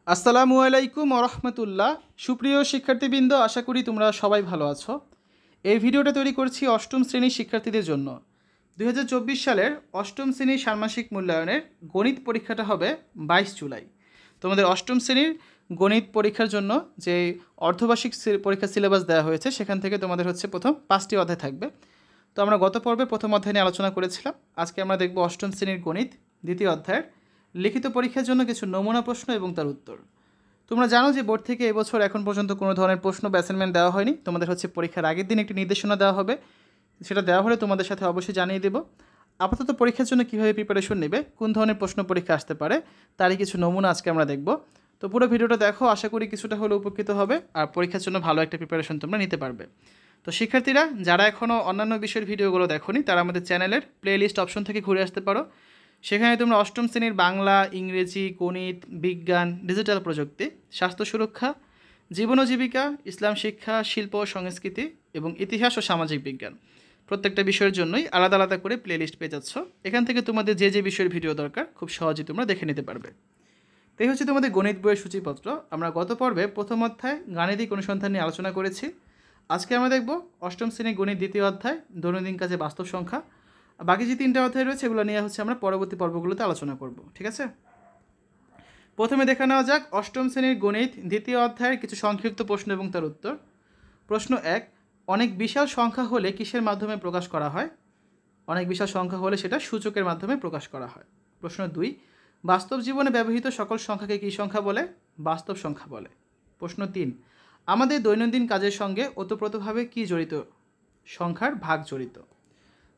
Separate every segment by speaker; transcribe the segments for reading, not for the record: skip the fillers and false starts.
Speaker 1: আসসালামু আলাইকুম ওরহমতুল্লাহ। সুপ্রিয় শিক্ষার্থীবৃন্দ, আশা করি তোমরা সবাই ভালো আছো। এই ভিডিওটা তৈরি করছি অষ্টম শ্রেণীর শিক্ষার্থীদের জন্য। 2024 সালের অষ্টম শ্রেণীর ষান্মাসিক মূল্যায়নের গণিত পরীক্ষাটা হবে 22 জুলাই। তোমাদের অষ্টম শ্রেণীর গণিত পরীক্ষার জন্য যে অর্ধবার্ষিক পরীক্ষার সিলেবাস দেওয়া হয়েছে সেখান থেকে তোমাদের প্রথম 5টি অধ্যায় থাকবে। তো আমরা গত পর্বে প্রথম অধ্যায় নিয়ে আলোচনা করেছিলাম। আজকে আমরা দেখব অষ্টম শ্রেণীর গণিত দ্বিতীয় অধ্যায়ের লিখিত পরীক্ষার জন্য কিছু নমুনা প্রশ্ন এবং তার উত্তর। তোমরা জানো যে বোর্ড থেকে এবছর এখন পর্যন্ত কোনো ধরনের প্রশ্ন বা অ্যাসাইনমেন্ট দেওয়া হয়নি। তোমাদের পরীক্ষার আগের দিন একটি নির্দেশনা দেওয়া হবে, সেটা দেওয়া হলে তোমাদের সাথে অবশ্যই জানিয়ে দেবো। আপাতত পরীক্ষার জন্য কীভাবে প্রিপারেশন নেবে, কোন ধরনের প্রশ্ন পরীক্ষা আসতে পারে, তারই কিছু নমুনা আজকে আমরা দেখব। তো পুরো ভিডিওটা দেখো, আশা করি কিছুটা হলেও উপকৃত হবে আর পরীক্ষার জন্য ভালো একটা প্রিপারেশন তোমরা নিতে পারবে। তো শিক্ষার্থীরা যারা এখনও অন্যান্য বিষয়ের ভিডিওগুলো দেখোনি তারা আমাদের চ্যানেলের প্লেলিস্ট অপশন থেকে ঘুরে আসতে পারো। সেখানে তোমরা অষ্টম শ্রেণীর বাংলা, ইংরেজি, গণিত, বিজ্ঞান, ডিজিটাল প্রযুক্তি, স্বাস্থ্য সুরক্ষা, জীবন ও জীবিকা, ইসলাম শিক্ষা, শিল্প ও সংস্কৃতি এবং ইতিহাস ও সামাজিক বিজ্ঞান প্রত্যেকটা বিষয়ের জন্যই আলাদা আলাদা করে প্লেলিস্ট পেয়ে যাচ্ছ। এখান থেকে তোমাদের যে যে বিষয়ের ভিডিও দরকার খুব সহজেই তোমরা দেখে নিতে পারবে। তো এই হচ্ছে তোমাদের গণিত বইয়ের সূচিপত্র। আমরা গত পর্বে প্রথম অধ্যায় গাণিতিক অনুসন্ধান নিয়ে আলোচনা করেছি। আজকে আমরা দেখব অষ্টম শ্রেণীর গণিত দ্বিতীয় অধ্যায় দৈনন্দিন কাজে বাস্তব সংখ্যা। বাকি যে 3টা অধ্যায় রয়েছে এগুলো নিয়ে আমরা পরবর্তী পর্বগুলোতে আলোচনা করব, ঠিক আছে? প্রথমে দেখে নেওয়া যাক অষ্টম শ্রেণীর গণিত দ্বিতীয় অধ্যায়ের কিছু সংক্ষিপ্ত প্রশ্ন এবং তার উত্তর। প্রশ্ন 1, অনেক বিশাল সংখ্যা হলে কিসের মাধ্যমে প্রকাশ করা হয়? অনেক বিশাল সংখ্যা হলে সেটা সূচকের মাধ্যমে প্রকাশ করা হয়। প্রশ্ন 2, বাস্তব জীবনে ব্যবহৃত সকল সংখ্যাকে কী সংখ্যা বলে? বাস্তব সংখ্যা বলে। প্রশ্ন 3, আমাদের দৈনন্দিন কাজের সঙ্গে ওতপ্রোতভাবে কী জড়িত? সংখ্যার ভাগ জড়িত।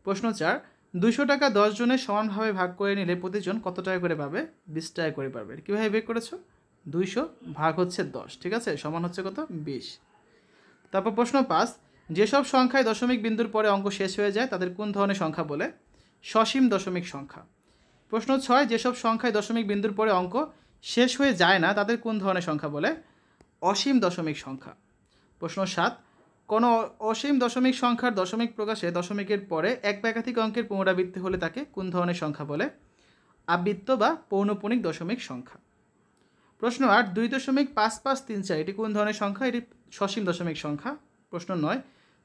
Speaker 1: প্রশ্ন 4, 200 টাকা 10 জনের সমানভাবে ভাগ করে নিলে প্রতিজন কত টাকা করে পাবে? 20 টাকা করে পাবে। কীভাবে বের করেছো? 200 ভাগ 10, ঠিক আছে, সমান কত? 20। তারপর প্রশ্ন 5, যেসব সংখ্যায় দশমিক বিন্দুর পরে অঙ্ক শেষ হয়ে যায় তাদের কোন ধরনের সংখ্যা বলে? সসীম দশমিক সংখ্যা। প্রশ্ন 6, যেসব সংখ্যায় দশমিক বিন্দুর পরে অঙ্ক শেষ হয়ে যায় না তাদের কোন ধরনের সংখ্যা বলে? অসীম দশমিক সংখ্যা। প্রশ্ন 7, কোনো অসীম দশমিক সংখ্যার দশমিক প্রকাশে দশমিকের পরে এক বা একাধিক অঙ্কের পুনরাবৃত্তি হলে তাকে কোন ধরনের সংখ্যা বলে? আবৃত্ত বা পৌনঃপুনিক দশমিক সংখ্যা। প্রশ্ন 8, 2.5534 এটি কোন ধরনের সংখ্যা? এটি সসীম দশমিক সংখ্যা। প্রশ্ন 9,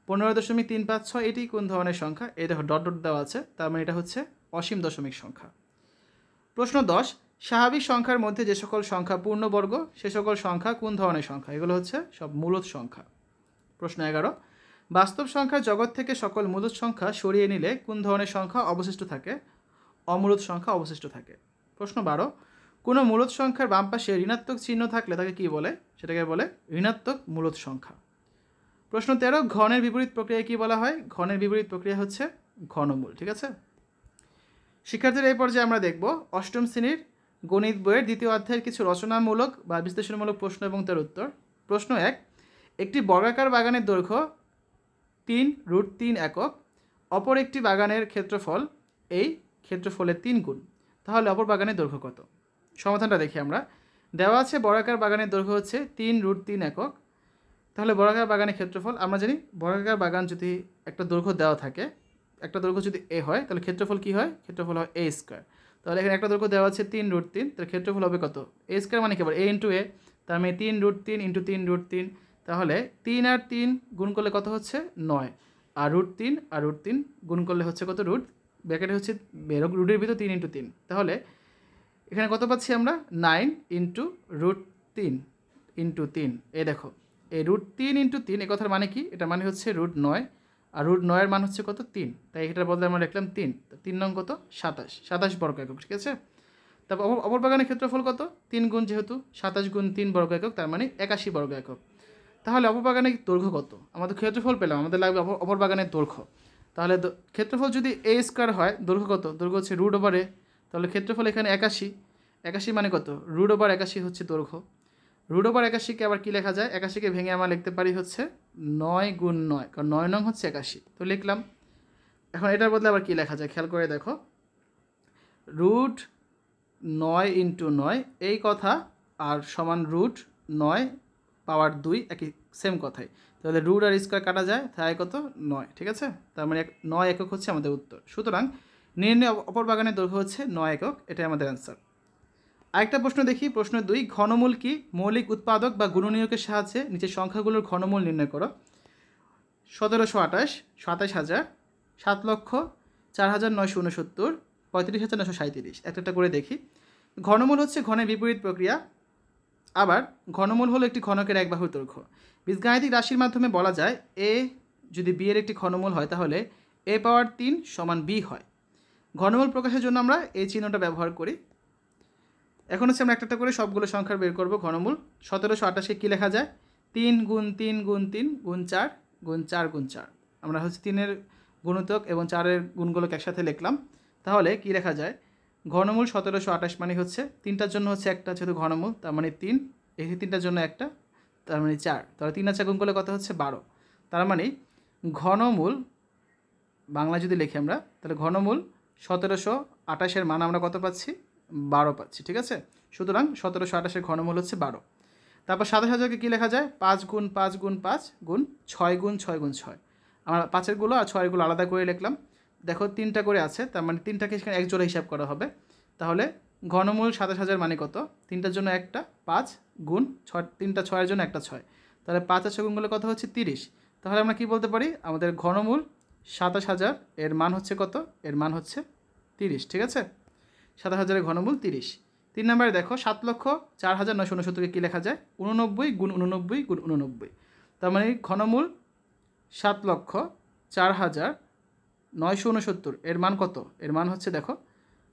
Speaker 1: 15.356 এটি কোন ধরনের সংখ্যা? এই দেখো ডট ডট দেওয়া আছে, তার মানে এটা অসীম দশমিক সংখ্যা। প্রশ্ন 10, স্বাভাবিক সংখ্যার মধ্যে যে সকল সংখ্যা পূর্ণবর্গ সে সকল সংখ্যা কোন ধরনের সংখ্যা? এগুলো সব মূলদ সংখ্যা। প্রশ্ন 11, বাস্তব সংখ্যার জগৎ থেকে সকল মূলদ সংখ্যা সরিয়ে নিলে কোন ধরনের সংখ্যা অবশিষ্ট থাকে? অমূলদ সংখ্যা অবশিষ্ট থাকে। প্রশ্ন 12, কোনো মূলদ সংখ্যার বাম পাশে ঋণাত্মক চিহ্ন থাকলে তাকে কী বলে? সেটাকে বলে ঋণাত্মক মূলদ সংখ্যা। প্রশ্ন 13, ঘনের বিপরীত প্রক্রিয়া কী বলা হয়? ঘনের বিপরীত প্রক্রিয়া ঘনমূল, ঠিক আছে? শিক্ষার্থীরা এই পর্যায়ে আমরা দেখব অষ্টম শ্রেণীর গণিত বইয়ের দ্বিতীয় অধ্যায়ের কিছু রচনামূলক বা বিশ্লেষণমূলক প্রশ্ন এবং তার উত্তর। প্রশ্ন 1, একটি বর্গাকার বাগানের দৈর্ঘ্য 3√3 একক, অপর একটি বাগানের ক্ষেত্রফল এই ক্ষেত্রফলের 3 গুণ, তাহলে অপর বাগানের দৈর্ঘ্য কত? সমাধানটা দেখি আমরা। দেওয়া আছে বর্গাকার বাগানের দৈর্ঘ্য 3√3 একক, তাহলে বর্গাকার বাগানের ক্ষেত্রফল আমরা জানি বর্গাকার বাগান যদি একটা দৈর্ঘ্য দেওয়া থাকে, একটা দৈর্ঘ্য যদি এ হয় তাহলে ক্ষেত্রফল কী হয়? ক্ষেত্রফল হয় a স্কোয়ার। তাহলে এখানে একটা দৈর্ঘ্য দেওয়া আছে 3√3, তাহলে ক্ষেত্রফল হবে কত? a স্কোয়ার মানে কি বলে a ইন্টু এ, তার মানে 3√3 ইন্টু 3√3, তাহলে 3 আর 3 গুণ করলে কত হচ্ছে? 9, আর √3 আর √3 গুণ করলে কত? ব্র্যাকেটে রুটের ভিতর 3 ইন্টু 3, তাহলে এখানে কত পাচ্ছি আমরা? 9 ইন্টু √3 ইন্টু 3। এই দেখো এই √3 ইন্টু 3 এই কথার মানে কি? এটা মানে √9, আর √9 এর মান কত? 3, তাই এটার বদলে আমরা লিখলাম 3। 3 নং কত? 27 বর্গ একক, ঠিক আছে? তারপর অপর বাগানের ক্ষেত্রফল কত? 3 গুণ, যেহেতু 27 গুণ 3 বর্গ একক, তার মানে 81 বর্গ একক। তাহলে অপর বাগানের দৈর্ঘ্য কত? আমাদের ক্ষেত্রফল পেলাম, আমাদের লাগবে অপর বাগানের দৈর্ঘ্য। তাহলে ক্ষেত্রফল যদি a স্কোয়ার হয়, দৈর্ঘ্য কত? দৈর্ঘ্য √a, তাহলে ক্ষেত্রফল এখানে 81 মানে কত? √81 দৈর্ঘ্য। √81কে আবার কী লেখা যায়? 81কে ভেঙে আমরা লিখতে পারি 9 গুণ 9, কারণ 9 নং 81, তো লিখলাম। এখন এটার বদলে আবার কী লেখা যায় খেয়াল করে দেখো, √9 ইন্টু 9 এই কথা আর সমান √9 পাওয়ার 2 একই সেম কথাই, তাহলে রুট আর স্কোয়ার কাটা যায়, তাই কত? 9, ঠিক আছে? তার মানে 9 একক আমাদের উত্তর। সুতরাং নির্ণয় অপর বাগানের দৈর্ঘ্য 9 একক, এটাই আমাদের অ্যান্সার। আরেকটা প্রশ্ন দেখি, প্রশ্ন 2, ঘনমূল কি? মৌলিক উৎপাদক বা গুণনীয়কের সাহায্যে নিচের সংখ্যাগুলোর ঘনমূল নির্ণয় করো। 1728, 27000, 7,04,969, 35,937। একটা করে দেখি। ঘনমূল হচ্ছে ঘনের বিপরীত প্রক্রিয়া, আবার ঘনমূল হলো একটি ঘনকের এক বাহুর দৈর্ঘ্য। বীজগাণিতিক রাশির মাধ্যমে বলা যায় এ যদি বি এর একটি ঘনমূল হয় তাহলে a পাওয়ার 3 সমান b হয়। ঘনমূল প্রকাশের জন্য আমরা এই চিহ্নটা ব্যবহার করি। এখন হচ্ছে আমরা একটা করে সবগুলো সংখ্যা বের করব। ঘনমূল 1728কে কী লেখা যায়? 3 গুণ 3 গুণ 3 গুণ 4 গুণ 4 গুণ 4। আমরা হচ্ছে 3-এর গুণিতক এবং 4-এর গুণগুলোকে একসাথে লিখলাম। তাহলে কি লেখা যায়? ঘনমূল 1728 মানে হচ্ছে 3টার জন্য হচ্ছে একটা, যেহেতু ঘনমূল তার মানে 3, এই 3টার জন্য একটা তার মানে 4, তাহলে 3 আর 4 গুণ করলে কত হচ্ছে? 12। তার মানে ঘনমূল বাংলা যদি লিখি আমরা তাহলে ঘনমূল 1728-এর মান আমরা কত পাচ্ছি? 12 পাচ্ছি। ঠিক আছে, সুতরাং 1728-এর ঘনমূল হচ্ছে 12। তারপর 27,000-কে কী লেখা যায়? 5 গুণ 5 গুণ 5 গুণ 6 গুণ 6 গুণ 6। আমরা 5-এরগুলো আর 6-এরগুলো আলাদা করে লিখলাম। দেখো 3টা করে আছে, তার মানে 3টাকে সেখানে এক জোড়া হিসাব করা হবে। তাহলে ঘনমূল 27,000 মানে কত? 3টার জন্য একটা 5 গুণ 6, 3টা 6-এর জন্য একটা 6, তাহলে 5 আর 6 গুণ করলে কত হচ্ছে? 30। তাহলে আমরা কি বলতে পারি? আমাদের ঘনমূল 27,000 এর মান হচ্ছে কত? এর মান হচ্ছে 30। ঠিক আছে, 27,000-এর ঘনমূল 30। 3 নম্বরে দেখো 7,04,969-কে কী লেখা যায়? 89 গুণ 89 গুণ 89। তার মানে ঘনমূল 7,04,969 এর মান কত? এর মান হচ্ছে দেখো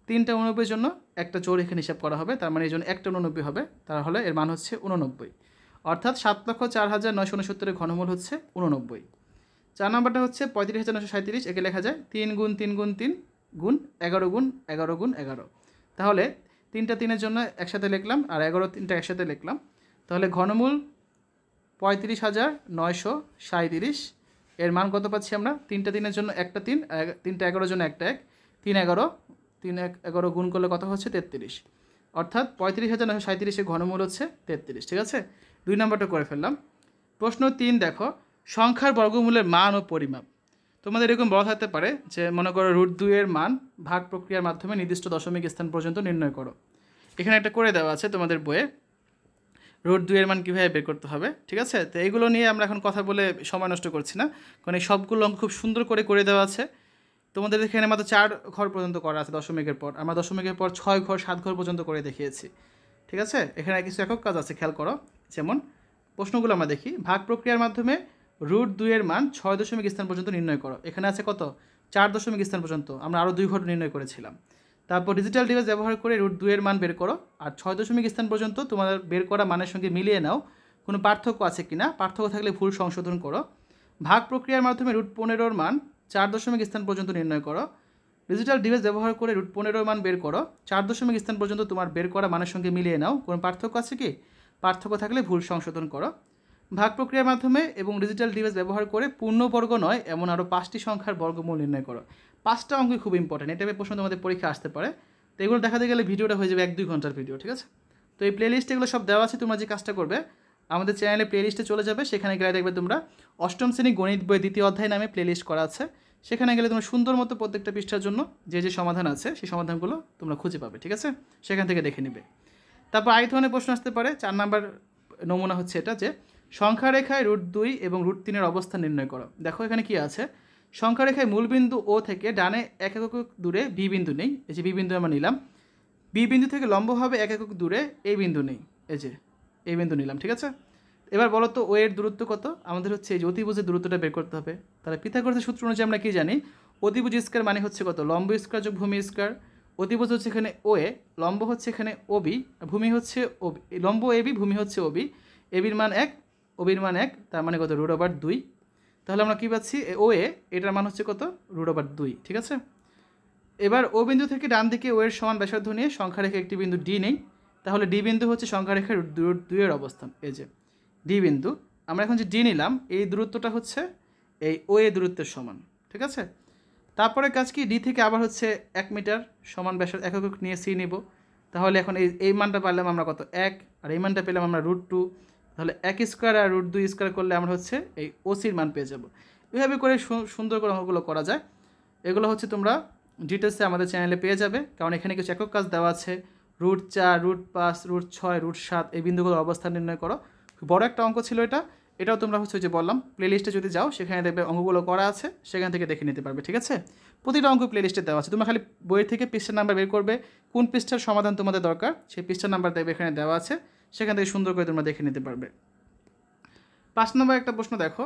Speaker 1: 3টা 89-এর জন্য একটা জোড় এখানে হিসাব করা হবে, তার মানে এই জন্য একটা 89 হবে, তাহলে এর মান হচ্ছে 89। অর্থাৎ 7,04,969-এর ঘনমূল হচ্ছে 89। 4 নম্বরটা হচ্ছে 35,937, একে লেখা যায় 3 গুণ 3 গুণ 3 গুণ 11 গুণ 11 গুণ 11। তাহলে 3টা 3-এর জন্য একসাথে লিখলাম আর 11 3টা একসাথে লিখলাম, তাহলে ঘনমূল 35,937 এর মান কত পাচ্ছি আমরা? 3টা 3-এর জন্য একটা 3, 3টা 11-এর জন্য একটা 1, 3 11, 3 11 গুণ করলে কত হচ্ছে? 33। অর্থাৎ 35,937-এর ঘনমূল হচ্ছে 33। ঠিক আছে, 2 নম্বরটা করে ফেললাম। প্রশ্ন 3 দেখো, সংখ্যার বর্গমূলের মান ও পরিমাপ। তোমাদের এরকম বলা থাকতে পারে যে মনে করো √2-এর মান ভাগ প্রক্রিয়ার মাধ্যমে নির্দিষ্ট দশমিক স্থান পর্যন্ত নির্ণয় করো। এখানে একটা করে দেওয়া আছে তোমাদের বইয়ে, √2-এর মান কীভাবে বের করতে হবে। ঠিক আছে, তো এইগুলো নিয়ে আমরা এখন কথা বলে সময় নষ্ট করছি না, কারণ এই সবগুলো অঙ্ক খুব সুন্দর করে দেওয়া আছে। তোমাদের এখানে মাত্র 4 ঘর পর্যন্ত করা আছে দশমিকের পর, আমরা দশমিকের পর 6 ঘর 7 ঘর পর্যন্ত করে দেখিয়েছি। ঠিক আছে, এখানে কিছু একক কাজ আছে, খেয়াল করো। যেমন প্রশ্নগুলো আমরা দেখি, ভাগ প্রক্রিয়ার মাধ্যমে √2-এর মান 6 দশমিক স্থান পর্যন্ত নির্ণয় করো। এখানে আছে কত? 4 দশমিক স্থান পর্যন্ত, আমরা আরও 2 ঘর নির্ণয় করেছিলাম। তারপর ডিজিটাল ডিভাইস ব্যবহার করে √2-এর মান বের করো, আর 6 দশমিক স্থান পর্যন্ত তোমাদের বের করা মানের সঙ্গে মিলিয়ে নাও কোনো পার্থক্য আছে কি না, পার্থক্য থাকলে ভুল সংশোধন করো। ভাগ প্রক্রিয়ার মাধ্যমে √15-এর মান 4 দশমিক স্থান পর্যন্ত নির্ণয় করো। ডিজিটাল ডিভাইস ব্যবহার করে √15-এর মান বের করো, 4 দশমিক স্থান পর্যন্ত তোমার বের করা মানের সঙ্গে মিলিয়ে নাও কোনো পার্থক্য আছে কি, পার্থক্য থাকলে ভুল সংশোধন করো। ভাগ প্রক্রিয়ার মাধ্যমে এবং ডিজিটাল ডিভাইস ব্যবহার করে পূর্ণবর্গ নয় এমন আরও 5টি সংখ্যার বর্গমূল নির্ণয় করো। 5টা অঙ্কই খুব ইম্পর্টেন্ট, এটা প্রশ্ন তোমাদের পরীক্ষা আসতে পারে। তো এগুলো দেখাতে গেলে ভিডিওটা হয়ে যাবে 1-2 ঘন্টার ভিডিও। ঠিক আছে, তো এই প্লেলিস্টে এগুলো সব দেওয়া আছে। তোমরা যে কাজটা করবে, আমাদের চ্যানেলে প্লেলিস্টে চলে যাবে, সেখানে গেলে দেখবে তোমরা অষ্টম শ্রেণী গণিত বই 2য় অধ্যায় নামে প্লেলিস্ট করা আছে। সেখানে গেলে তোমরা সুন্দর মতো প্রত্যেকটা পৃষ্ঠার জন্য যে সমাধান আছে সেই সমাধানগুলো তোমরা খুঁজে পাবে। ঠিক আছে, সেখান থেকে দেখে নেবে। তারপর আরেক ধরনের প্রশ্ন আসতে পারে, 4 নাম্বার নমুনা হচ্ছে এটা, যে সংখ্যা রেখায় √2 এবং √3-এর অবস্থান নির্ণয় করো। দেখো এখানে কি আছে, সংখ্যা রেখায় মূলবিন্দু ও থেকে ডানে 1 একক দূরে বি বিন্দু নেই, এই যে বি বিন্দু আমরা নিলাম। বি বিন্দু থেকে লম্বভাবে 1 একক দূরে এই বিন্দু নেই, এই যে এই বিন্দু নিলাম। ঠিক আছে, এবার বলো তো ও এর দূরত্ব কত? আমাদের হচ্ছে এই যে অতিভুজের দূরত্বটা বের করতে হবে। তাহলে পিথাগোরাসের সূত্র অনুযায়ী আমরা কি জানি, অতিভুজ স্কয়ার মানে হচ্ছে কত? লম্ব স্কয়ার যোগ ভূমি স্কয়ার। অতিভুজ হচ্ছে এখানে ও এ, লম্ব হচ্ছে এখানে ওবি, ভূমি হচ্ছে ওবি, লম্ব এবি, ভূমি হচ্ছে ওবি। এবির মান 1, ওবির মান 1, তার মানে কত? √2। তাহলে আমরা কী পাচ্ছি, ও এ এটার মান হচ্ছে কত? √2। ঠিক আছে, এবার ও বিন্দু থেকে ডান দিকে ও এর সমান ব্যাসার্ধ নিয়ে সংখ্যা রেখে একটি বিন্দু ডি নেই। তাহলে ডি বিন্দু হচ্ছে সংখ্যা রেখার √2-এর অবস্থান, এই যে ডি বিন্দু। আমরা এখন যে ডি নিলাম, এই দূরত্বটা হচ্ছে এই ও এ দূরত্বের সমান। ঠিক আছে, তারপরে কাজ কি, ডি থেকে আবার হচ্ছে 1 মিটার সমান ব্যাসার্ধ একক নিয়ে সি নিব। তাহলে এখন এই মানটা পারলাম আমরা কত? 1, আর এই মানটা পেলাম আমরা √2। তাহলে 1 স্কোয়ার আর √2 স্কোয়ার করলে আমরা হচ্ছে এই ওসির মান পেয়ে যাব। এভাবে করে সুন্দর করে অঙ্কগুলো করা যায়। এগুলো হচ্ছে তোমরা ডিটেলসে আমাদের চ্যানেলে পেয়ে যাবে, কারণ এখানে কিছু একক কাজ দেওয়া আছে, √4, √5, √6, √7 এই বিন্দুগুলোর অবস্থান নির্ণয় করো। বড় একটা অঙ্ক ছিল এটা, এটাও তোমরা হচ্ছে যে বললাম প্লেলিস্টে যদি যাও সেখানে দেখবে অঙ্কগুলো করা আছে, সেখান থেকে দেখে নিতে পারবে। ঠিক আছে, প্রতিটা অঙ্ক প্লেলিস্টে দেওয়া আছে, তোমরা খালি বইয়ের থেকে পৃষ্ঠার নাম্বার বের করবে, কোন পৃষ্ঠার সমাধান তোমাদের দরকার সেই পৃষ্ঠার নাম্বার দেখবে এখানে দেওয়া আছে, সেখান থেকে সুন্দর করে তোমরা দেখে নিতে পারবে। 5 নম্বর একটা প্রশ্ন দেখো,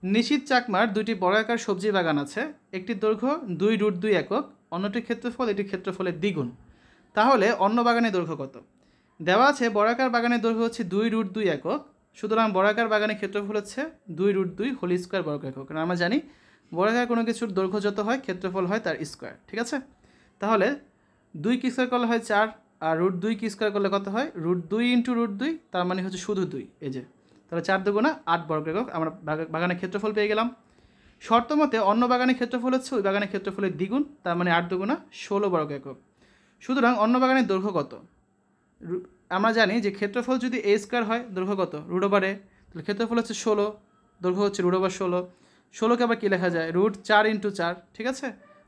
Speaker 1: নিশীথ চাকমার 2টি বর্গাকার সবজি বাগান আছে, একটির দৈর্ঘ্য 2√2 একক, অন্যটির ক্ষেত্রফল এটির ক্ষেত্রফলের দ্বিগুণ, তাহলে অন্য বাগানের দৈর্ঘ্য কত? দেওয়া আছে বর্গাকার বাগানের দৈর্ঘ্য হচ্ছে 2√2 একক, সুতরাং বর্গাকার বাগানের ক্ষেত্রফল হচ্ছে 2√2 হোল স্কোয়ার বর্গ একক। কারণ আমরা জানি বর্গাকার কোনো কিছুর দৈর্ঘ্য যত হয় ক্ষেত্রফল হয় তার স্কোয়ার। ঠিক আছে, তাহলে 2 কি স্কোয়ার করলে হয় 4, আর √2 কি স্কোয়ার করলে কত হয়? √2 × √2, তার মানে হচ্ছে শুধু 2, এই যে, তাহলে 4 দুগুণা 8 বর্গ একক, আমরা বাগানের ক্ষেত্রফল পেয়ে গেলাম। শর্ত মতে অন্য বাগানের ক্ষেত্রফল হচ্ছে ওই বাগানের ক্ষেত্রফলের দ্বিগুণ, তার মানে 8 দুগুণা 16 বর্গ একক। সুতরাং অন্য বাগানের দৈর্ঘ্য কত? আমরা জানি যে ক্ষেত্রফল যদি a স্কোয়ার হয় দৈর্ঘ্য কত? √a, তাহলে ক্ষেত্রফল হচ্ছে 16, দৈর্ঘ্য হচ্ছে √16। 16কে আবার কী লেখা যায়? √4 × 4। ঠিক আছে,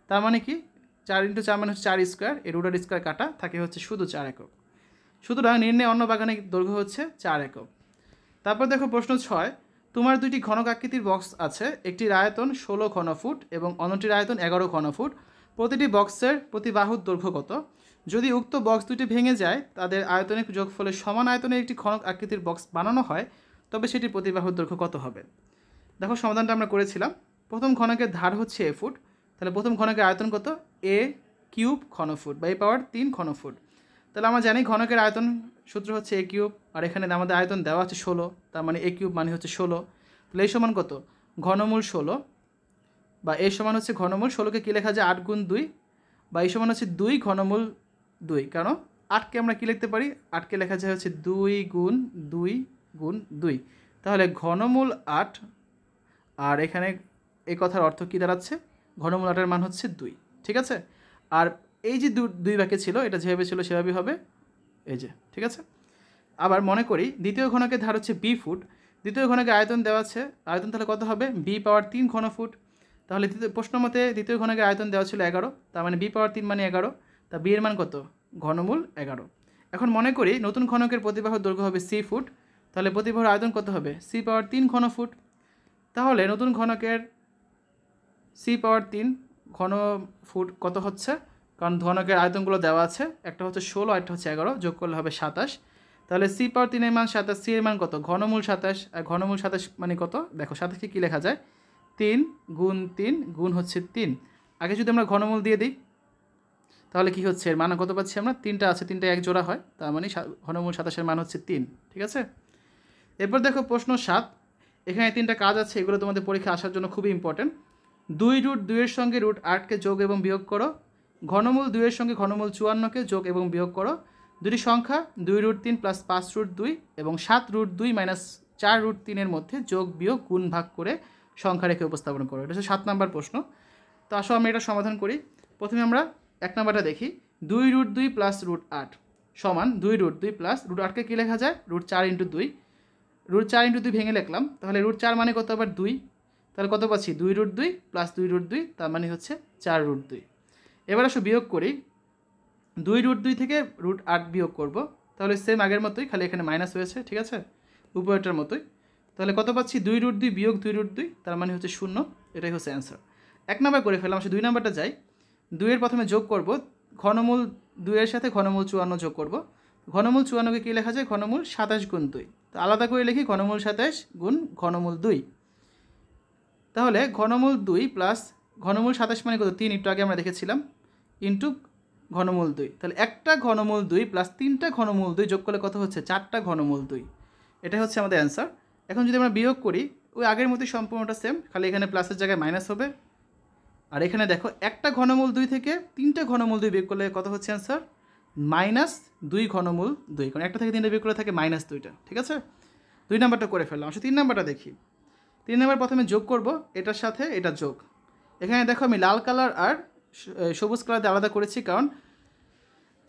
Speaker 1: তার মানে কি 4 × 4 মানে হচ্ছে 4 স্কোয়ার, এই √এর স্কোয়ার কাটা থাকে হচ্ছে শুধু 4 একক। সুতরাং নির্ণয় অন্য বাগানের দৈর্ঘ্য হচ্ছে 4 একক। তারপর দেখো প্রশ্ন 6, তোমার 2টি ঘনক আকৃতির বক্স আছে, একটির আয়তন 16 ঘনফুট এবং অন্যটির আয়তন 11 ঘনফুট, প্রতিটি বক্সের প্রতি বাহুর দৈর্ঘ্য কত? যদি উক্ত বক্স দুটি ভেঙে যায়, তাদের আয়তনের যোগফলে সমান আয়তনের একটি ঘনক আকৃতির বক্স বানানো হয়, তবে সেটির প্রতি বাহুর দৈর্ঘ্য কত হবে? দেখো সমাধানটা আমরা করেছিলাম। প্রথম ঘনকের ধার হচ্ছে a ফুট, তাহলে প্রথম ঘনকের আয়তন কত? a³ ঘনফুট বা a⁻3 ঘনফুট। তাহলে আমরা জানি ঘনকের আয়তন সূত্র হচ্ছে a³, আর এখানে আমাদের আয়তন দেওয়া আছে 16, তার মানে a³ মানে হচ্ছে 16। তাহলে এই সমান কত? ঘনমূল 16, বা এই সমান হচ্ছে ঘনমূল 16কে কী লেখা যায়? 8 × 2, বা এই সমান হচ্ছে 2 ঘনমূল 2, কারণ 8কে আমরা কী লিখতে পারি? 8কে লেখা যায় হচ্ছে 2 × 2 × 2, তাহলে ঘনমূল 8, আর এখানে এই কথার অর্থ কী দাঁড়াচ্ছে? ঘনমূল 8-এর মান হচ্ছে 2। ঠিক আছে, আর এই যে 2 ভাগে ছিল, এটা যেভাবে ছিল সেভাবেই হবে, এই যে। ঠিক আছে, আবার মনে করি দ্বিতীয় ঘনকের ধার হচ্ছে b ফুট, দ্বিতীয় ঘনকের আয়তন দেওয়া আছে, আয়তন তাহলে কত হবে? b⁻3 ঘনফুট। তাহলে প্রশ্ন মতে দ্বিতীয় ঘনকের আয়তন দেওয়া ছিল 11, তার মানে b⁻3 মানে 11, তা b এর মান কত? ঘনমূল 11। এখন মনে করি নতুন ঘনকের প্রতিবাহুর দৈর্ঘ্য হবে c ফুট, তাহলে প্রতিবাহুর আয়তন কত হবে? c⁻3 ঘনফুট। তাহলে নতুন ঘনকের c⁻3 ঘনফুট কত হচ্ছে? কারণ ঘনকের আয়তনগুলো দেওয়া আছে, একটা হচ্ছে 16 আর একটা হচ্ছে 11, যোগ করলে হবে 27। তাহলে c⁻3 এর মান 27, c এর মান কত? ঘনমূল 27, আর ঘনমূল 27 মানে কত? দেখো 27কে কী লেখা যায়? 3 × 3 গুণ হচ্ছে 3। আগে যদি আমরা ঘনমূল দিয়ে দিই তাহলে কি হচ্ছে? এর মান কত পাচ্ছি আমরা? 3টা আছে, 3টা এক জোড়া হয়, তার মানে ঘনমূল 27-এর মান হচ্ছে 3। ঠিক আছে, এরপর দেখো প্রশ্ন 7, এখানে 3টা কাজ আছে, এগুলো তোমাদের পরীক্ষা আসার জন্য খুবই ইম্পর্টেন্ট। 2√2 এর সঙ্গে √8কে যোগ এবং বিয়োগ করো, ঘনমূল 2 এর সঙ্গে ঘনমূল 54কে যোগ এবং বিয়োগ করো, দুটি সংখ্যা 2√3 + 5√2 এবং 7√2 - 4√3 এর মধ্যে যোগ বিয়োগ গুণ ভাগ করে সংখ্যা রেখে উপস্থাপন করো। এটা হচ্ছে 7 নম্বর প্রশ্ন। তো আসো আমি এটা সমাধান করি। প্রথমে আমরা 1 নম্বরটা দেখি, 2√2 + √8 সমান 2√2 + √8কে কী লেখা যায়? √4 × 2, √4 × 2 ভেঙে লিখলাম, তাহলে √4 মানে কত? আবার 2, তাহলে কত পাচ্ছি? 2√2 + 2√2, তার মানে হচ্ছে 4√2। এবার আসো বিয়োগ করি, 2√2 থেকে √8 বিয়োগ করব, তাহলে সেম আগের মতোই, খালি এখানে মাইনাস হয়েছে। ঠিক আছে, উপরেরটার মতোই। তাহলে কত পাচ্ছি? 2√2 বিয়োগ 2√2, তার মানে হচ্ছে 0। এটাই হচ্ছে অ্যান্সার। 1 নম্বর করে ফেললাম, আসলে 2 নম্বরটা যাই। 2 এর প্রথমে যোগ করব, ঘনমূল 2 এর সাথে ঘনমূল 54 যোগ করব। ঘনমূল 54কে কী লেখা যায়? ঘনমূল 27 × 2, তো আলাদা করে লিখি ঘনমূল 27 গুণ ঘনমূল 2। তাহলে ঘনমূল 2 প্লাস ঘনমূল 27 মানে কত? 3, একটু আগে আমরা দেখেছিলাম, ইন্টু ঘনমূল 2, তাহলে একটা ঘনমূল 2 প্লাস 3টা ঘনমূল 2 যোগ করলে কত হচ্ছে? 4টা ঘনমূল 2। এটাই হচ্ছে আমাদের অ্যান্সার। এখন যদি আমরা বিয়োগ করি, ওই আগের মতোই সম্পূর্ণটা সেম, খালি এখানে প্লাসের জায়গায় মাইনাস হবে। আর এখানে দেখো একটা ঘনমূল 2 থেকে 3টা ঘনমূল 2 বিয়োগ করলে কত হচ্ছে অ্যান্সার? -2 ঘনমূল 2, কারণ একটা থেকে 3টা বিয়োগ করলে থাকে -2টা। ঠিক আছে, 2 নম্বরটা করে ফেললাম। আসলে 3 নম্বরটা দেখি। 3 নম্বর প্রথমে যোগ করব, এটার সাথে এটা যোগ। এখানে দেখো আমি লাল কালার আর সবুজ কালার দিয়ে আলাদা করেছি, কারণ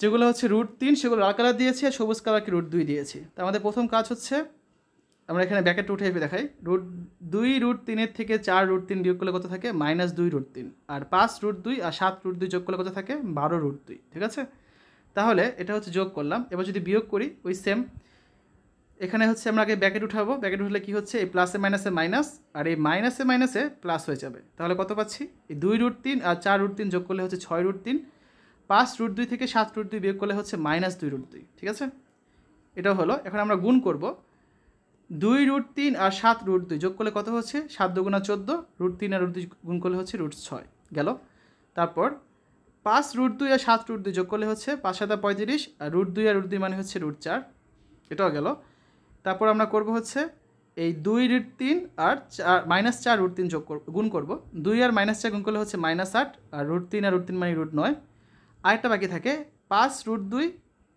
Speaker 1: যেগুলো হচ্ছে √3 সেগুলো লাল কালার দিয়েছি, আর সবুজ কালারকে √2 দিয়েছি। তো আমাদের প্রথম কাজ হচ্ছে, আমরা এখানে ব্যাকেটটা উঠে দেখাই, √2 √3 এর থেকে 4√3 বিয়োগ করলে কত থাকে? -2 √3, আর 5 √2 আর 7 √2 যোগ করলে কত থাকে? 12 √2। ঠিক আছে, তাহলে এটা হচ্ছে যোগ করলাম। এবার যদি বিয়োগ করি ওই সেম, এখানে হচ্ছে আমরা আগে ব্র্যাকেট উঠাবো। ব্র্যাকেট উঠলে কী হচ্ছে, এই প্লাসে মাইনাসে মাইনাস, আর এই মাইনাসে মাইনাসে প্লাস হয়ে যাবে। তাহলে কত পাচ্ছি, এই 2√3 আর 4√3 যোগ করলে হচ্ছে 6√3, 5√2 থেকে 7√2 বিয়োগ করলে হচ্ছে -2√2। ঠিক আছে, এটাও হলো। এখন আমরা গুণ করব। 2√3 আর 7√2 যোগ করলে কত হচ্ছে, 7 × 14, √3 আর √2 গুণ করলে হচ্ছে √6 গেল। তারপর 5√2 আর 7√2 যোগ করলে হচ্ছে 5 × 7 = 35, আর √2 আর √2 মানে হচ্ছে √4, এটাও গেল। তারপর আমরা করব হচ্ছে এই 2√3 আর -4√3 গুণ করব। 2 আর -4 গুণ করলে হচ্ছে -8, আর √3 আর √3 মানে √9। আরেকটা বাকি থাকে 5√2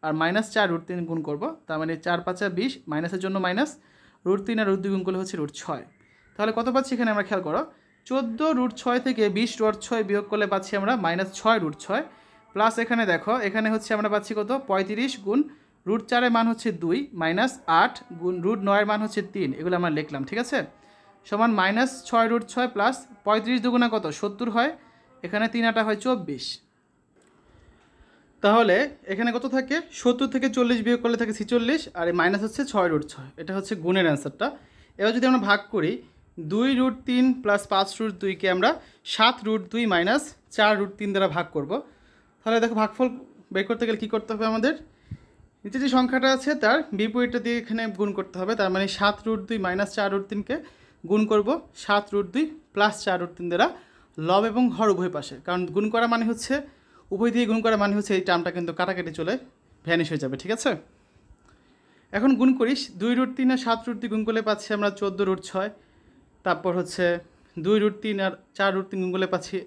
Speaker 1: আর -4√3 গুণ করব, তার মানে 4 × 5 = 20, মাইনাসের জন্য মাইনাস, √3 আর √2 গুণ করলে হচ্ছে √6। তাহলে কত পাচ্ছি এখানে আমরা খেয়াল করো, 14√6 থেকে 20√6 বিয়োগ করলে পাচ্ছি আমরা -6√6, প্লাস এখানে দেখো এখানে হচ্ছে আমরা পাচ্ছি কত, 35 গুণ √4 এর মান হচ্ছে 2, -8 গুণ √9 এর মান হচ্ছে 3, এগুলো আমরা লিখলাম। ঠিক আছে, সমান -6√6 প্লাস 35 দুগুণা কত, 70 হয়, এখানে 3 × 8 হয় 24। তাহলে এখানে কত থাকে, 70 থেকে 40 বিয়োগ করলে থাকে 46, আর এই মাইনাস হচ্ছে 6√6, এটা হচ্ছে গুণের অ্যান্সারটা। এবার যদি আমরা ভাগ করি, 2√3 প্লাস 5√2কে আমরা 7√2 মাইনাস 4√3 দ্বারা ভাগ করব। তাহলে দেখো ভাগফল বের করতে গেলে কী করতে হবে আমাদের, নিচে যে সংখ্যাটা আছে তার বিপরীতটা দিয়ে এখানে গুণ করতে হবে। তার মানে 7√2 মাইনাস 4√3কে গুণ করব 7√2 প্লাস 4√3 দ্বারা, লব এবং হর উভয় পাশে, কারণ গুণ করা মানে হচ্ছে উভয় দিয়ে গুণ করা মানে হচ্ছে এই টার্মটা কিন্তু কাটাকাটি চলে ভ্যানিশ হয়ে যাবে। ঠিক আছে, এখন গুণ করিস, 2√3 আর 7√2 গুণ করলে পাচ্ছি আমরা 14√6, তারপর হচ্ছে 2√3 আর 4√3 গুণ করলে পাচ্ছি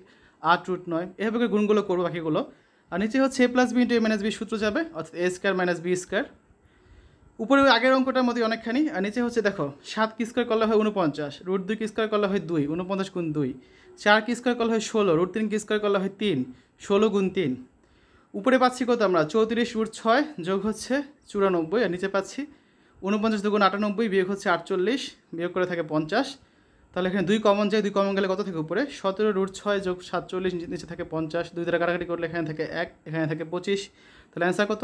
Speaker 1: 8√9, এভাবে করে গুণগুলো করবো বাকিগুলো। আর নিচে হচ্ছে a + b × a - b সূত্র যাবে, অর্থাৎ a² - b²। উপরে ওই আগের অঙ্কটার মধ্যে অনেকখানি। আর নিচে হচ্ছে দেখো 7 কি স্কোয়ার করলে হয় 49, √2 কি স্কোয়ার করলে হয় 2, 49 গুণ 2, 4 কি স্কোয়ার করলে হয় 16, √3 কি স্কোয়ার করলে হয় 3, 16 গুণ 3। উপরে পাচ্ছি কত আমরা, 34√6 যোগ হচ্ছে 94, আর নিচে পাচ্ছি 49 × 2 = 98, বিয়োগ হচ্ছে 48, বিয়োগ করে থাকে 50। তাহলে এখানে 2 কমন যায়, 2 কমন গেলে কত থাকে উপরে, 17√6 যোগ 47, নিচে থাকে 50, 2 দ্বারা কাটাকাটি করলে এখানে থাকে 1, এখানে থাকে 25। তাহলে অ্যান্সার কত,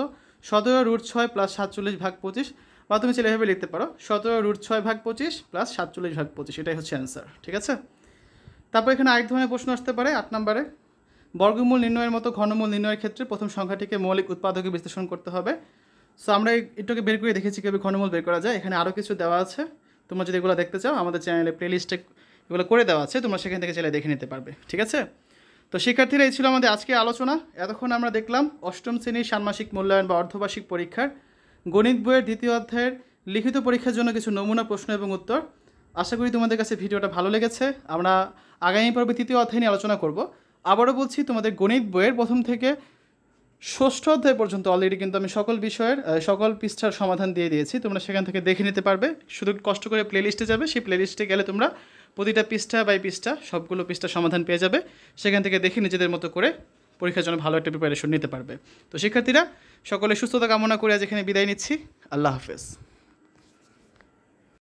Speaker 1: 17√6 প্লাস 47 ভাগ 25, বা তুমি চাইলে এভাবে লিখতে পারো 17√6 ভাগ 25 প্লাস 47 ভাগ 25, এটাই হচ্ছে অ্যান্সার। ঠিক আছে, তারপর এখানে আরেক ধরনের প্রশ্ন আসতে পারে 8 নম্বরে, বর্গমূল নির্ণয়ের মতো ঘনমূল নির্ণয়ের ক্ষেত্রে প্রথম সংখ্যাটিকে মৌলিক উৎপাদকে বিশ্লেষণ করতে হবে। সো আমরা এটাকে বের করে দেখেছি কীভাবে ঘনমূল বের করা যায়। এখানে আরও কিছু দেওয়া আছে, তোমরা যদি এগুলো দেখতে চাও আমাদের চ্যানেলে প্লেলিস্টে এগুলো করে দেওয়া আছে, তোমরা সেখান থেকে চাইলে দেখে নিতে পারবে। ঠিক আছে, তো শিক্ষার্থীরা এই ছিল আমাদের আজকে আলোচনা। এতক্ষণ আমরা দেখলাম অষ্টম শ্রেণীর ষান্মাসিক মূল্যায়ন বা অর্ধবার্ষিক পরীক্ষার গণিত বইয়ের 2য় অধ্যায়ের লিখিত পরীক্ষার জন্য কিছু নমুনা প্রশ্ন এবং উত্তর। আশা করি তোমাদের কাছে ভিডিওটা ভালো লেগেছে। আমরা আগামী পর্বে 3য় অধ্যায় নিয়ে আলোচনা করব। আবারও বলছি, তোমাদের গণিত বইয়ের প্রথম থেকে 6ষ্ঠ অধ্যায় পর্যন্ত অলরেডি কিন্তু আমি সকল বিষয়ের সকল পৃষ্ঠার সমাধান দিয়ে দিয়েছি, তোমরা সেখান থেকে দেখে নিতে পারবে। শুধু কষ্ট করে প্লেলিস্টে যাবে, সেই প্লেলিস্টে গেলে তোমরা প্রতিটা পৃষ্ঠা বাই পৃষ্ঠা সবগুলো পৃষ্ঠার সমাধান পেয়ে যাবে। সেখান থেকে দেখে নিজেদের মতো করে পরীক্ষার জন্য ভালো একটা প্রিপারেশন নিতে পারবে। তো শিক্ষার্থীরা সকলে সুস্থতা কামনা করে আজ এখানে বিদায় নিচ্ছি। আল্লাহ হাফেজ।